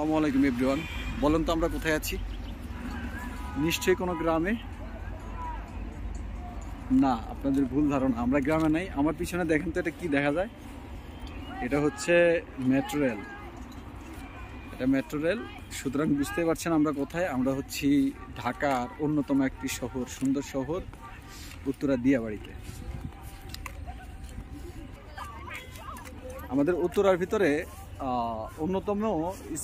আসসালামু আলাইকুম এভরিওয়ান। বলেন তো আমরা কোথায় আছি? নিশ্চয়ই কোনো গ্রামে না, আপনাদের ভুল ধারণা, আমরা গ্রামে নাই। আমার পিছনে দেখেন তো এটা কি দেখা যায়? এটা হচ্ছে মেট্রো রেল। এটা মেট্রো রেল, সুতরাং বুঝতেই পারছেন আমরা কোথায়। আমরা হচ্ছি ঢাকার অন্যতম একটি শহর, সুন্দর শহর, উত্তরা দিয়াবাড়িতে। আমাদের উত্তরার ভিতরে অন্যতম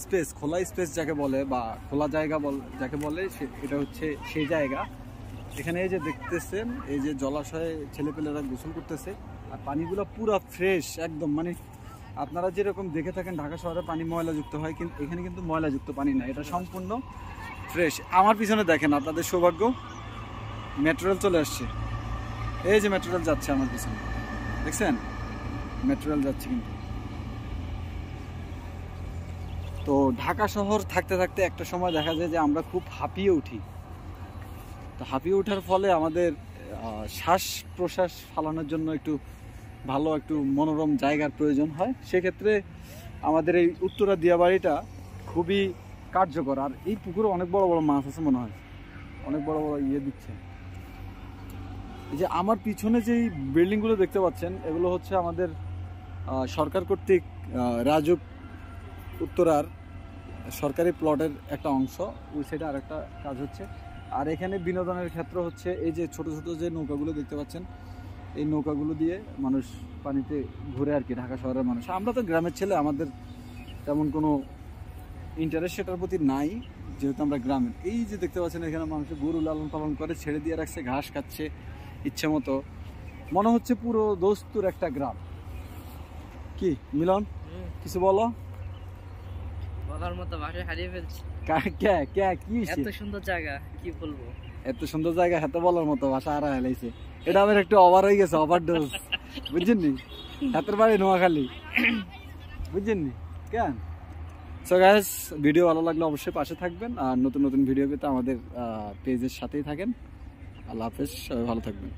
স্পেস, খোলা স্পেস যাকে বলে বা খোলা জায়গা যাকে বলে, এটা হচ্ছে সেই জায়গা। এখানে এই যে দেখতেছেন, এই যে জলাশয়ে ছেলেপেলেরা গোসল করতেছে, আর পানিগুলো পুরো ফ্রেশ একদম। মানে আপনারা যেরকম দেখে থাকেন ঢাকা শহরে পানি ময়লাযুক্ত হয়, কিন্তু এখানে কিন্তু ময়লাযুক্ত পানি না, এটা সম্পূর্ণ ফ্রেশ। আমার পিছনে দেখেন, আপনাদের সৌভাগ্য, মেট্রো রেল চলে আসছে। এই যে মেট্রো রেল যাচ্ছে আমার পিছনে, দেখছেন? মেট্রো রেল যাচ্ছে। কিন্তু তো ঢাকা শহর থাকতে থাকতে একটা সময় দেখা যায় যে আমরা খুব হাঁপিয়ে উঠি। তো হাঁপিয়ে ওঠার ফলে আমাদের শ্বাস প্রশ্বাস ফালানোর জন্য একটু ভালো, একটু মনোরম জায়গার প্রয়োজন হয়। সেক্ষেত্রে আমাদের এই উত্তরা দিয়াবাড়িটা খুবই কার্যকর। আর এই পুকুরে অনেক বড় বড় মাছ আছে, মনে হয় অনেক বড় বড় দিচ্ছে। এই যে আমার পিছনে যেই বিল্ডিংগুলো দেখতে পাচ্ছেন, এগুলো হচ্ছে আমাদের সরকার কর্তৃক রাজুক উত্তরার সরকারি প্লটের একটা অংশ। ওই সাইডে আর একটা কাজ হচ্ছে। আর এখানে বিনোদনের ক্ষেত্র হচ্ছে এই যে ছোট ছোট যে নৌকাগুলো দেখতে পাচ্ছেন, এই নৌকাগুলো দিয়ে মানুষ পানিতে ঘুরে আর কি, ঢাকা শহরের মানুষ। আমরা তো গ্রামের ছেলে, আমাদের তেমন কোনো ইন্টারেস্ট সেটার প্রতি নাই, যেহেতু আমরা গ্রামের। এই যে দেখতে পাচ্ছেন, এখানে মানুষ গরু লালন পালন করে, ছেড়ে দিয়ে রাখছে, ঘাস খাচ্ছে ইচ্ছে মতো। মনে হচ্ছে পুরো দস্তুর একটা গ্রাম। কি মিলন, কিছু বলো? বলার মতো ভাষা হারিয়ে ফেলছি। কি এত সুন্দর জায়গা, কি বলবো? এত সুন্দর জায়গা, হাতে বলার মতো ভাষা হারা হেলাইছে। এটা আমার একটু ওভার হয়ে গেছে, ওভারডোজ, বুঝছেন নি? হাতের বাড়ি নোয়াখালী, বুঝছেন নি কেন? সো গাইস, ভিডিও ভালো লাগলে অবশ্যই পাশে থাকবেন, আর নতুন নতুন ভিডিও পেতে আমাদের পেজের সাথেই থাকেন। আল্লাহ হাফেজ, সবাই ভালো থাকবেন।